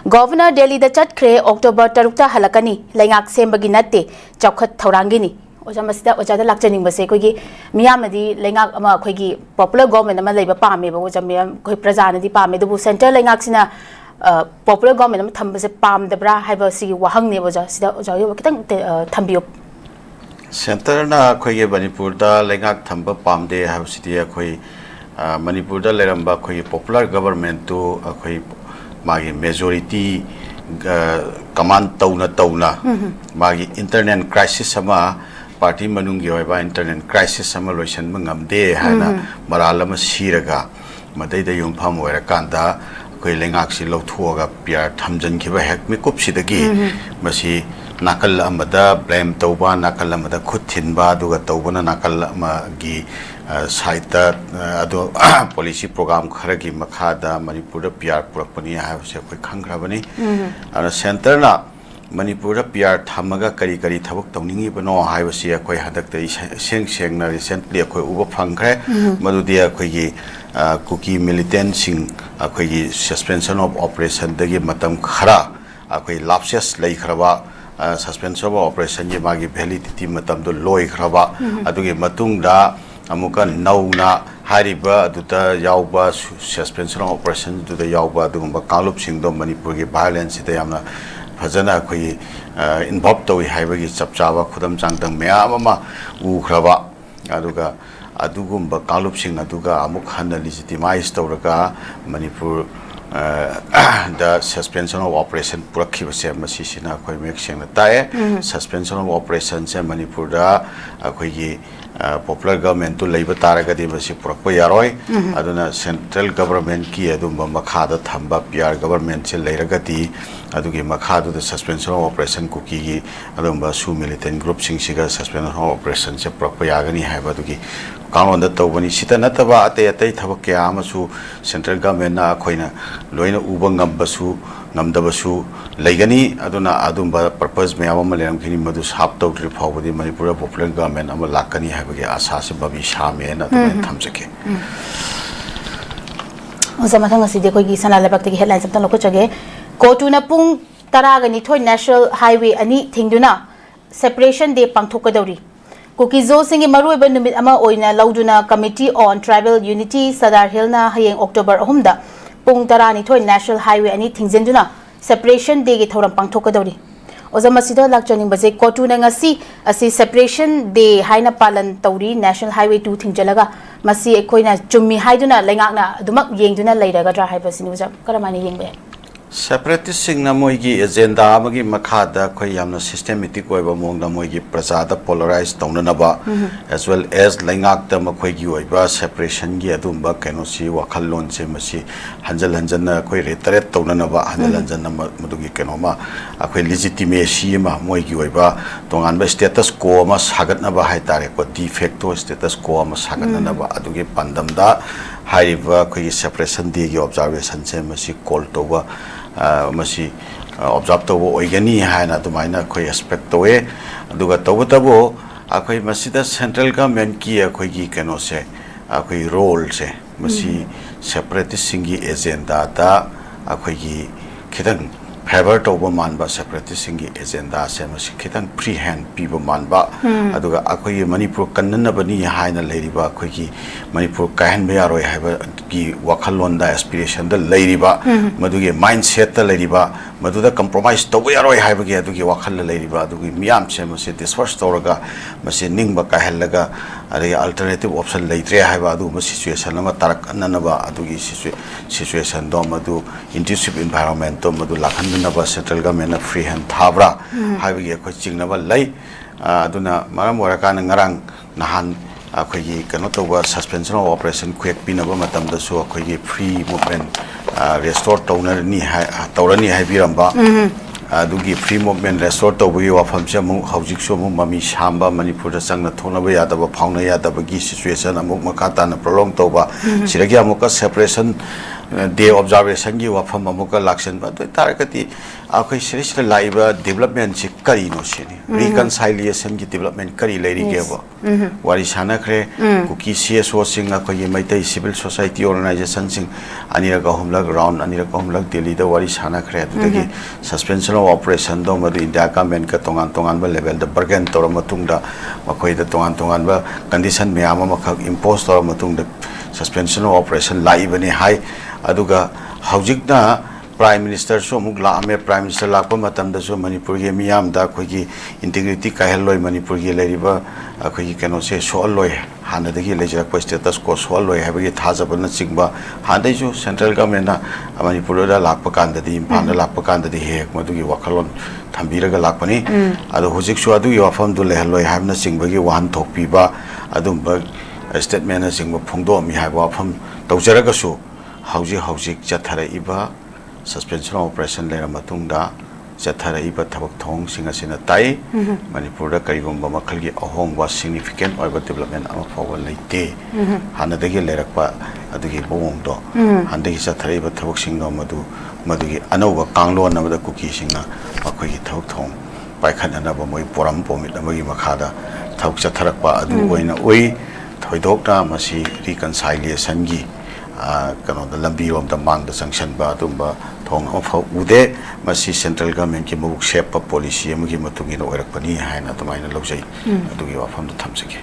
Governor Delhi da chatre October tarukta halakani lengak sembagi natte chawkhat thorangini oja masida oja da lakchaning base kogi miyamadi lengak ama khoigi popular government ama leiba pame ba oja miyam khoi prajana di pame du center lengak sina popular government ama thambase pam da bra haiba si wahang ne oja sida oja yo kitang thambiyo center na khoigi manipur da lengak thamba pam de ha sidi khoi manipur da leramba khoi popular government to khoi magi majority command tauna magi internet crisis sama party manungi oiba internet crisis sama loisan mangamde hana maralama siraga madai da yumpham oira kanda koi lengak si lothuaga piar thamjan khiba hek mi kup sidagi masi nakal amada blame tauba nakal amada khut thinba duga taubana nakal ma gi site ado policy program kharagi makhada manipur pr purakpani ha se koi khangrabani ana center na manipur pr thamaga kari kari thabuk tawningi bano haibasi koi hadak te seng na recently koi uba phangkhre madudi koi gi cookie militant sing koi gi suspension of operation dagi matam khara koi lapses lai khraba suspension of operation ye magi validity matam do loi khraba adugi matung da Ammococ nauna hariba aduta yauba suspension of operation aduta yauba adugumba kalup singdo manipur gi violence ita yamna phajana khoi involved to haibagi chapchaba khudam changdang mya ama u khraba aduga adugumba kalup sing aduga amuk hana legitimize tawraga manipur the suspension of operation purakhi base masi sina khoi mek sengna tae suspension of operation se manipur da khoi gi popular government to labor taragadi basi purakpa yaroi aduna central government ki adumba makhada thamba PR government se leiragati adugi makhadu the suspension of operation cookie gi adumba su militant group sing siga suspension of operation se purakpa yagani haiba adugi kanon da tawbani sita nataba ate ate thabak kya amasu central government na khoina loina ubangam basu namdabasu laigani aduna adumba purpose me ama leram khini madu sap taw tri phawbadi manipur popular government ama lakani habagi asa se babi shame na thamjake oza mathang asi de koi gi sana labak te headline saptan loko chage kotuna pung taragani thoi national highway ani thingduna separation day pangthokadori 𝐍𝐄𝐖𝐒 ꯃꯔꯨꯑꯣꯏꯕ ꯅꯨꯃꯤꯠ ꯑꯃ ꯑꯣꯏꯅ ꯂꯧꯗꯨꯅ committee ꯑꯣꯟ tribal unity ꯁꯗꯥꯔ ꯍꯤꯜꯅ ꯍꯌꯦꯡ October 3ꯗ ꯄꯨꯡ 12 national highway ꯑꯅꯤ ꯊꯤꯡꯖꯤꯟꯗꯨꯅ ꯁꯦꯄꯔꯦꯁꯟ ꯗꯦꯒꯤ ꯊꯧꯔꯝ ꯄꯥꯡꯊꯣꯛꯀꯗꯧꯔꯤ ꯑꯣꯖꯥ ꯃꯁꯤꯗ ꯂꯥꯛꯆꯅꯤꯡꯕꯁꯦ ꯀꯣꯇꯨꯅ ꯉꯁꯤ ꯑꯁꯤ ꯁꯦꯄꯔꯦꯁꯟ ꯗꯦ ꯍꯥꯏꯅ ꯄꯥꯂꯟ ꯇꯧꯔꯤ ꯅꯦꯁꯅꯦꯜ ꯍꯥꯏꯋꯦ 2 ꯊꯤꯡꯖꯤꯜꯂꯒ ꯃꯁꯤ ꯑꯩꯈꯣꯏꯅ ꯆꯨꯝꯃꯤ ꯍꯥꯏꯗꯨꯅ ꯂꯩꯉꯥꯛꯅ ꯑꯗꯨꯃꯛ ꯌꯦꯡꯗꯨꯅ ꯂꯩꯔꯒꯗ꯭ꯔꯥ ꯍꯥꯏꯕꯁꯤꯅꯤ ꯑꯣꯖꯥ ꯀꯔꯝꯍꯥꯏꯅ ꯌꯦꯡꯕ ꯌꯥꯏ separatist sing na moigi agenda amagi makhada khoi yamna systematic oiba mongda moigi prajada polarize tawnanaba as well as laingak ta makhoi gi oiba separation gi adumba kenosi wakhal lon se masi hanjal hanjana khoi reiterate tawnanaba hanjal hanjana madugi kenoma akhoi legitimacy ma moigi oiba tongan ba status quo ma sagatnaba haitare ko de facto status quo ma sagatnaba adugi pandamda haiba khoi separation day gi observation se masi call toba masi observe to oigani haina tumaina khoi expect to e aduga tawtabo akhoi masida central government ki akhoi gi keno se akhoi role se masi separatist singi agenda da akhoi gi khidang favor to ba manba separatist singi agenda se masi khidang free hand piba manba aduga akhoi manipur kannana bani haina leiriba akhoi gi manipur kahan be aroi haiba ki wakhalon da aspiration da leiriba madugi mindset da leiriba maduda compromise to be aroi haiba gi adugi wakhal leiriba adugi miyam se masi disperse tawraga masi ningba kahelaga ari alternative option leitre haiba adu masi situation ama tarak ananaba adugi situation do madu inclusive environment to madu lakhanaba central government free hand thabra haiba gi khoi chingnaba lei aduna maram warakana ngarang nahan akhoi kano toba suspension of operation quick pinaba matam da so akhoi free movement restore tawrani haibiramba adugi free movement restore tawbi wafam se mu hojik so mu mami samba manipur da sangna thonaba yadaba phauna yadaba gi situation amuk makata na prolong tawba siragi amuka separation day observation gi wafam amuka laksan ba to tarakati akhoi series la laiba development chi kari no sini reconciliation gi development kari lairi ge ba wari sana khre kuki CSO singa ko ye maitai civil society organization sing anira ka homlag round anira ka homlag delhi da wari sana khre adagi suspension of operation do madu india ka men ka tongan ba level da bargain tor matung da makhoi da tongan ba condition me ama makhak impose tor matung da suspension of operation live ni high aduga haujikna prime minister so muk la ame prime minister la ko matam da so manipur ge miyam da khoi gi integrity ka heloi manipur ge leriba khoi gi kano se so loi hana da gi leja ko status ko so loi ha gi thaja ban chingba handa ju central government na manipur da lak pa kan da di impan da lak pa kan da di he madu gi wakhalon thambira ga lak pani adu hojik so adu yo afam du le heloi ha na chingba gi wan thok pi ba adum ba statement na chingba phungdo mi ha ba afam tawjara ga su hauji chathara iba suspension operation lera matungda chathara iba thabak thong singa sina tai manipur da karigomba makhalgi ahongba significant oiba development ama fawa leite hana dagi lerakpa adugi bong do handagi chathara iba thabak singno madugi anoba kanglo namada kuki singa akhoi gi thabak thong paikhan na ba moi poram pomit amagi makhada thabak chatharakpa adu oina oi thoidokna masi reconciliation gi kano da lambi rom da mang da sanction ba tumba thong of ude masi central government ki mabuk shape policy amagi matungi no oirak pani haina tumaina lojai adugi wafam da thamsige